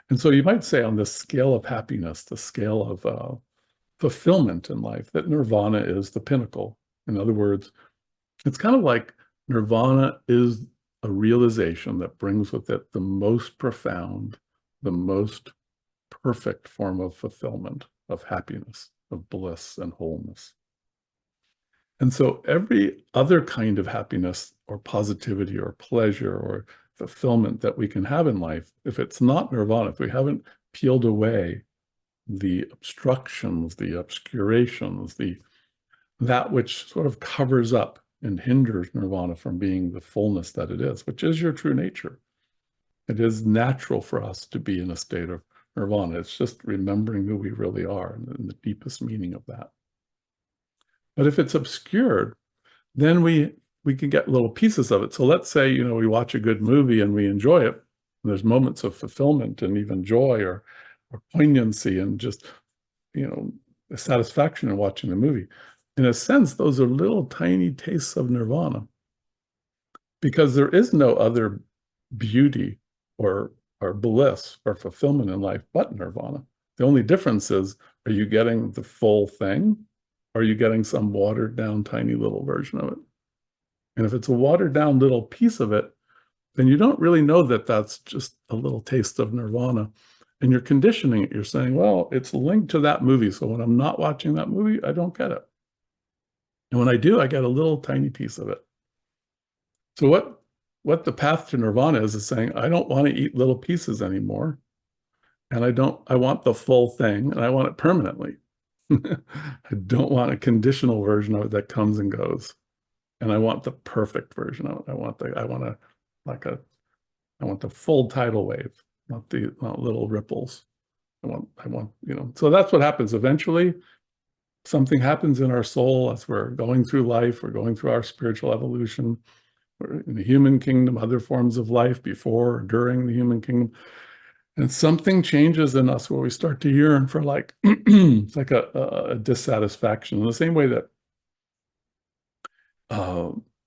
And so you might say on the scale of happiness, the scale of fulfillment in life, that nirvana is the pinnacle. In other words, it's kind of like nirvana is a realization that brings with it the most profound, the most perfect form of fulfillment, of happiness, of bliss and wholeness. And so every other kind of happiness or positivity or pleasure or fulfillment that we can have in life, if it's not nirvana, if we haven't peeled away the obstructions, the obscurations, that which sort of covers up and hinders nirvana from being the fullness that it is, which is your true nature. It is natural for us to be in a state of nirvana. It's just remembering who we really are and the deepest meaning of that. But if it's obscured, then we can get little pieces of it. So let's say, we watch a good movie and we enjoy it. And there's moments of fulfillment and even joy or poignancy and just, satisfaction in watching the movie. In a sense, those are little tiny tastes of nirvana because there is no other beauty or bliss or fulfillment in life but nirvana. The only difference is, are you getting the full thing? Or are you getting some watered down tiny little version of it? And if it's a watered down little piece of it, then you don't really know that that's just a little taste of nirvana. And you're conditioning it. You're saying, well, it's linked to that movie. So when I'm not watching that movie, I don't get it. And when I do, I get a little tiny piece of it. So what the path to nirvana is saying, I don't want to eat little pieces anymore. And I want the full thing and I want it permanently. I don't want a conditional version of it that comes and goes. And I want the perfect version of it. I want the full tidal wave, not little ripples. I want, so that's what happens. Eventually, something happens in our soul as we're going through life, we're going through our spiritual evolution. We're in the human kingdom, other forms of life before or during the human kingdom. And something changes in us where we start to yearn for it's like a dissatisfaction in the same way that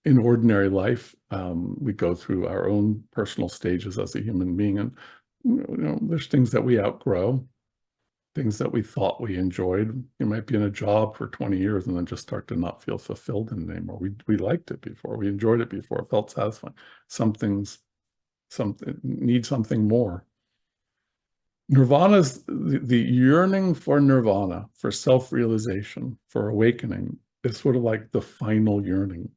in ordinary life, we go through our own personal stages as a human being. And, there's things that we outgrow, things that we thought we enjoyed. You might be in a job for 20 years and then just start to not feel fulfilled in it anymore. We liked it before, we enjoyed it before, it felt satisfying. Something needs something more. Nirvana is the yearning for nirvana, for self-realization, for awakening. It's sort of like the final yearning.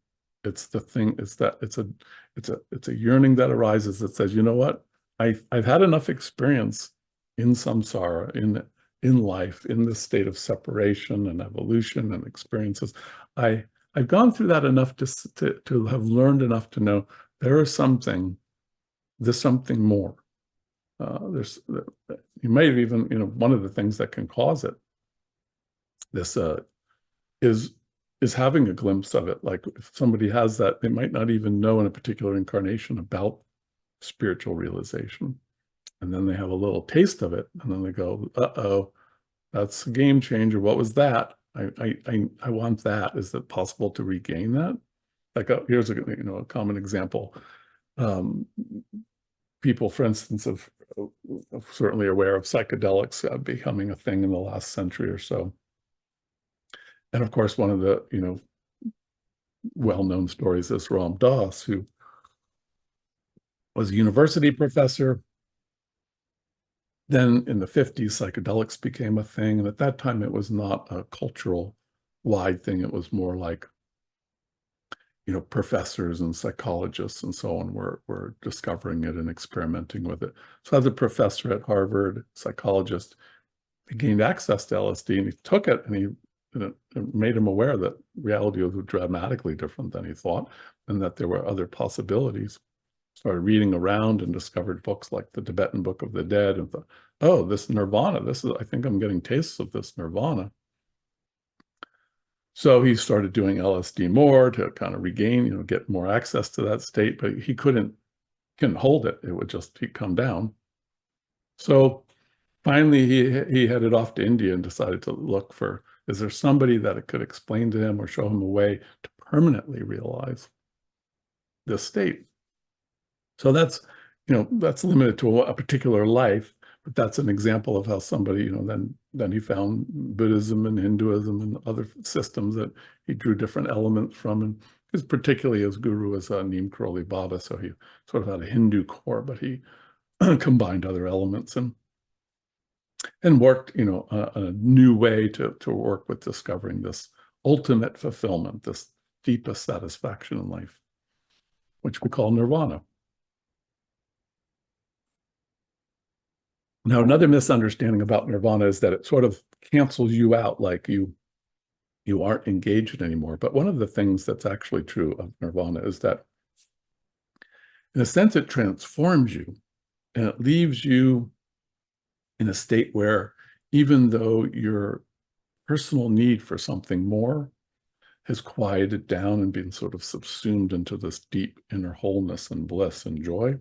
It's the thing. It's a yearning that arises that says, you know what? I've had enough experience in samsara, in life, in this state of separation and evolution and experiences. I've gone through that enough to have learned enough to know there's something more. You may have even, one of the things that can cause it, this is having a glimpse of it. Like if somebody has that, they might not even know in a particular incarnation about spiritual realization. And then they have a little taste of it. And then they go, uh-oh, that's a game changer. What was that? I want that. Is it possible to regain that? Like here's a common example. People, for instance, are certainly aware of psychedelics becoming a thing in the last century or so. And of course, one of the, well-known stories is Ram Dass, who was a university professor. Then in the 50s, psychedelics became a thing. And at that time, it was not a cultural wide thing. It was more like, professors and psychologists and so on were discovering it and experimenting with it. So as a professor at Harvard, psychologist, he gained access to LSD and he took it and it made him aware that reality was dramatically different than he thought and that there were other possibilities. Started reading around and discovered books like the Tibetan Book of the Dead and thought, oh, this nirvana, I think I'm getting tastes of this nirvana. So he started doing LSD more to kind of regain, get more access to that state, but he couldn't hold it. It would just, he'd come down. So finally he headed off to India and decided to look for, is there somebody that could explain to him or show him a way to permanently realize this state? So that's limited to a particular life. But that's an example of how somebody, then he found Buddhism and Hinduism and other systems that he drew different elements from. And particularly his guru was Neem Karoli Baba, so he sort of had a Hindu core, but he combined other elements and worked, a new way to work with discovering this ultimate fulfillment, this deepest satisfaction in life, which we call nirvana. Now, another misunderstanding about nirvana is that it sort of cancels you out, like you aren't engaged anymore. But one of the things that's actually true of nirvana is that, in a sense, it transforms you, and it leaves you in a state where, even though your personal need for something more has quieted down and been sort of subsumed into this deep inner wholeness and bliss and joy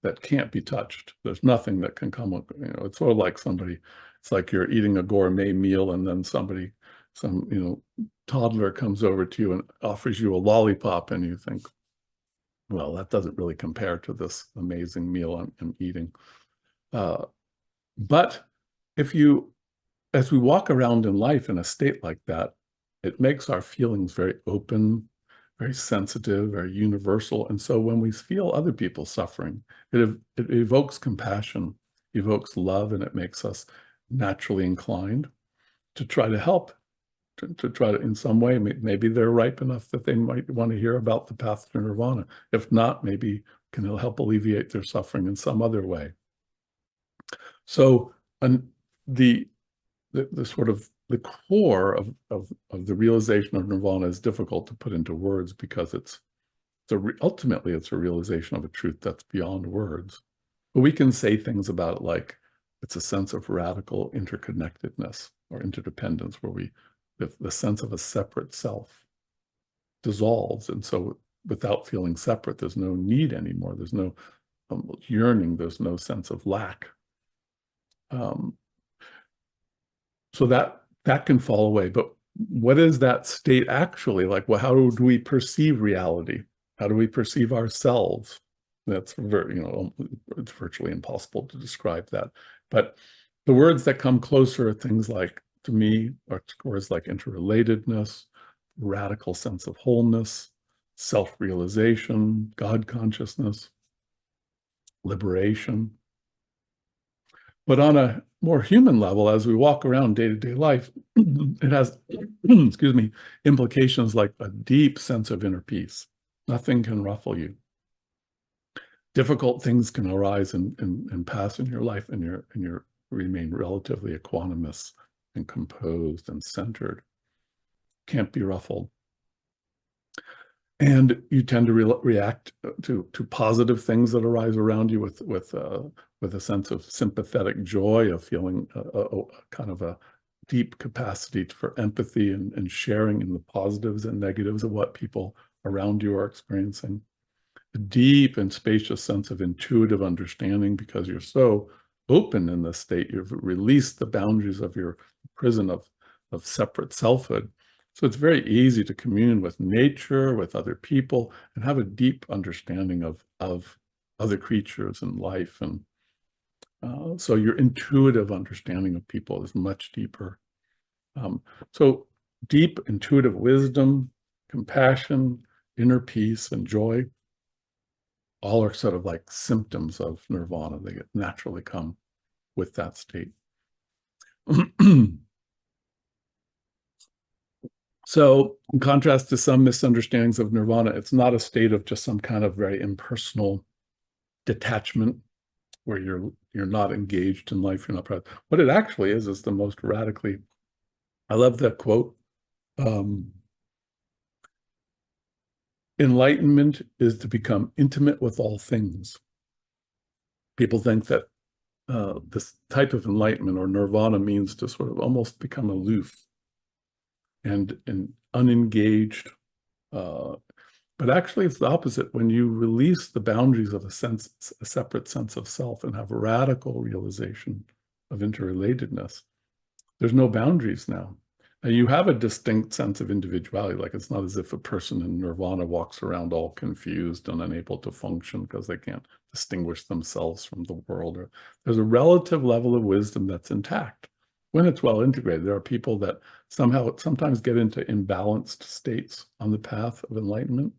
that can't be touched. There's nothing that can come, it's sort of like it's like you're eating a gourmet meal and then some toddler comes over to you and offers you a lollipop, and you think, well, that doesn't really compare to this amazing meal I'm eating. But as we walk around in life in a state like that, it makes our feelings very open, very sensitive, very universal. And so when we feel other people suffering, it evokes compassion, evokes love, and it makes us naturally inclined to try to help, to try to, in some way, maybe they're ripe enough that they might want to hear about the path to nirvana. If not, maybe can help alleviate their suffering in some other way. So the sort of the core of the realization of nirvana is difficult to put into words, because ultimately it's a realization of a truth that's beyond words. But we can say things about it like it's a sense of radical interconnectedness or interdependence, where the sense of a separate self dissolves. And so without feeling separate, there's no need anymore. There's no yearning. There's no sense of lack. So that can fall away. But what is that state actually like? Well, how do we perceive reality? How do we perceive ourselves? That's it's virtually impossible to describe that. But the words that come closer are things like, to me, are words like interrelatedness, radical sense of wholeness, self-realization, God consciousness, liberation. But on a more human level, as we walk around day-to-day life, it has, excuse me, implications like a deep sense of inner peace. Nothing can ruffle you. Difficult things can arise and pass in your life, and you remain relatively equanimous and composed and centered. Can't be ruffled. And you tend to react to positive things that arise around you with a sense of sympathetic joy, of feeling a kind of a deep capacity for empathy and sharing in the positives and negatives of what people around you are experiencing. A deep and spacious sense of intuitive understanding, because you're so open in this state. You've released the boundaries of your prison of separate selfhood. So it's very easy to commune with nature, with other people, and have a deep understanding of other creatures and life. And so your intuitive understanding of people is much deeper. So deep intuitive wisdom, compassion, inner peace, and joy, all are sort of like symptoms of nirvana. They naturally come with that state. So in contrast to some misunderstandings of nirvana, it's not a state of just some kind of very impersonal detachment where you're not engaged in life, you're not present. What it actually is the most radically, I love that quote, enlightenment is to become intimate with all things. People think that this type of enlightenment or nirvana means to sort of almost become aloof and unengaged. But actually, it's the opposite. When you release the boundaries of a separate sense of self and have a radical realization of interrelatedness, there's no boundaries now. You have a distinct sense of individuality. Like it's not as if a person in nirvana walks around all confused and unable to function because they can't distinguish themselves from the world. Or there's a relative level of wisdom that's intact when it's well integrated. There are people that somehow sometimes get into imbalanced states on the path of enlightenment,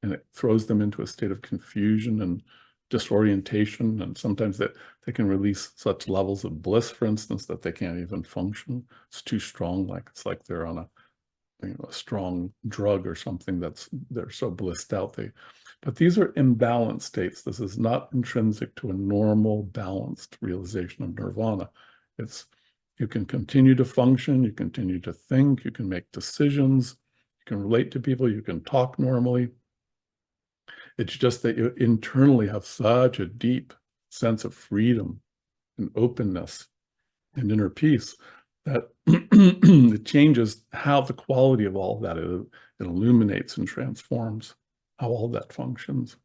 and it throws them into a state of confusion and disorientation. And sometimes that they can release such levels of bliss, for instance, that they can't even function. It's too strong. Like it's like they're on a strong drug or something they're so blissed out. But these are imbalanced states. This is not intrinsic to a normal, balanced realization of nirvana. You can continue to function, you continue to think, you can make decisions, you can relate to people, you can talk normally. It's just that you internally have such a deep sense of freedom and openness and inner peace that it changes how the quality of all that is. It illuminates and transforms how all that functions.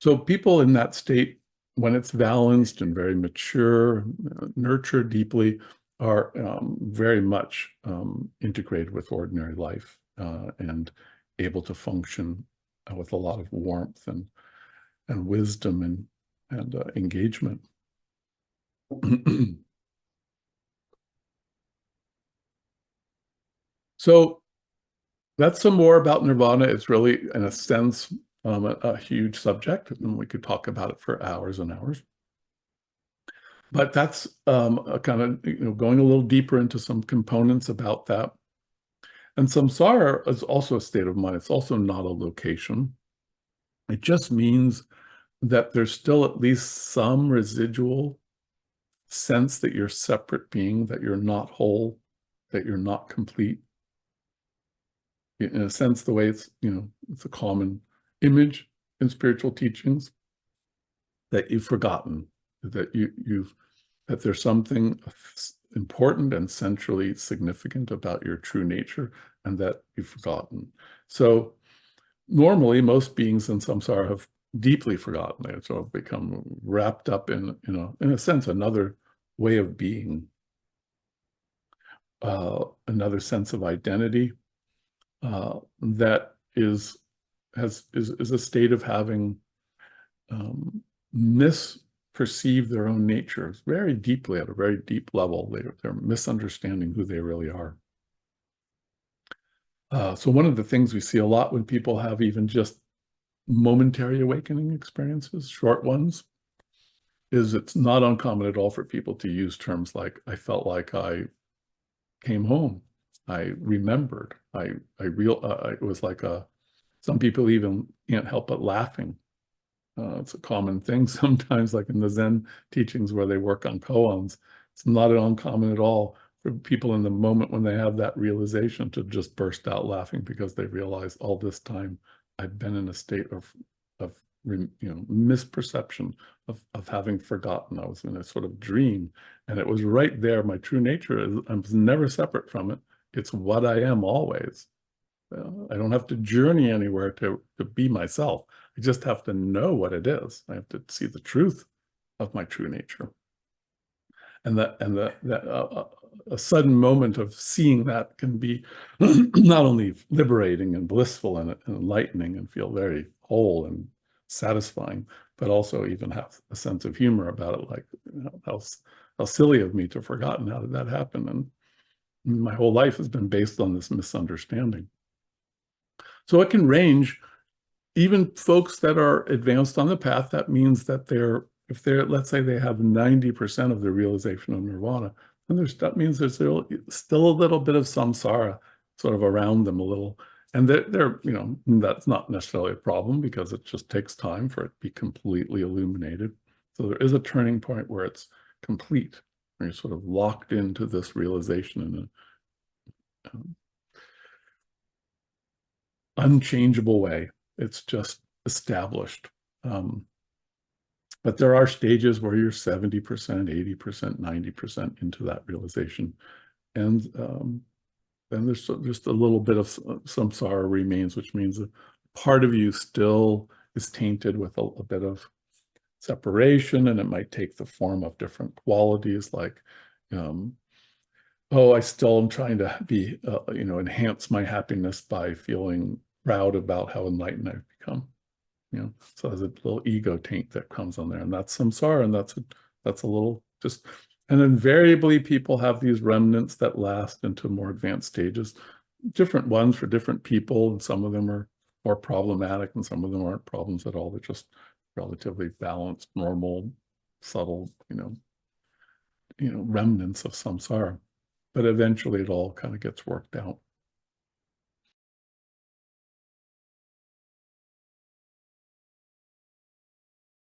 So people in that state, when it's balanced and very mature, nurtured deeply, are very much integrated with ordinary life and able to function with a lot of warmth and wisdom and engagement. So that's some more about nirvana. It's really, in a sense, a huge subject, and we could talk about it for hours and hours. But that's a kind of going a little deeper into some components about that. And samsara is also a state of mind. It's also not a location. It just means that there's still at least some residual sense that you're separate being, that you're not whole, that you're not complete. In a sense, the way it's a common image in spiritual teachings, that you've forgotten, that that there's something important and centrally significant about your true nature, and that you've forgotten. So normally, most beings in samsara have deeply forgotten. They sort of become wrapped up in a sense, another way of being, another sense of identity that is a state of having misperceived their own nature very deeply, at a very deep level. They're misunderstanding who they really are. So one of the things we see a lot when people have even just momentary awakening experiences, short ones, is it's not uncommon at all for people to use terms like, I felt like I came home. I remembered. It was like some people even can't help but laughing. It's a common thing sometimes, like in the Zen teachings where they work on koans. It's not uncommon at all for people in the moment when they have that realization to just burst out laughing because they realize all this time I've been in a state of misperception, of having forgotten. I was in a sort of dream, and it was right there. My true nature is I was never separate from it. It's what I am always. I don't have to journey anywhere to be myself. I just have to know what it is. I have to see the truth of my true nature. And a sudden moment of seeing that can be not only liberating and blissful and enlightening and feel very whole and satisfying, but also even have a sense of humor about it. Like, how silly of me to have forgotten. How did that happen? And my whole life has been based on this misunderstanding. So it can range. Even folks that are advanced on the path, that means that let's say they have 90% of the realization of nirvana, then that means there's still a little bit of samsara sort of around them a little. And that's not necessarily a problem because it just takes time for it to be completely illuminated. So there is a turning point where it's complete, where you're sort of locked into this realization in an unchangeable way. It's just established. But there are stages where you're 70%, 80%, 90% into that realization. And then there's just a little bit of samsara remains, which means a part of you still is tainted with a bit of separation, and it might take the form of different qualities like oh, I still am trying to be, enhance my happiness by feeling proud about how enlightened I've become. So there's a little ego taint that comes on there, and that's samsara, and that's a little just, and invariably people have these remnants that last into more advanced stages, different ones for different people, and some of them are more problematic, and some of them aren't problems at all. They're just relatively balanced, normal, subtle, remnants of samsara. But eventually it all kind of gets worked out.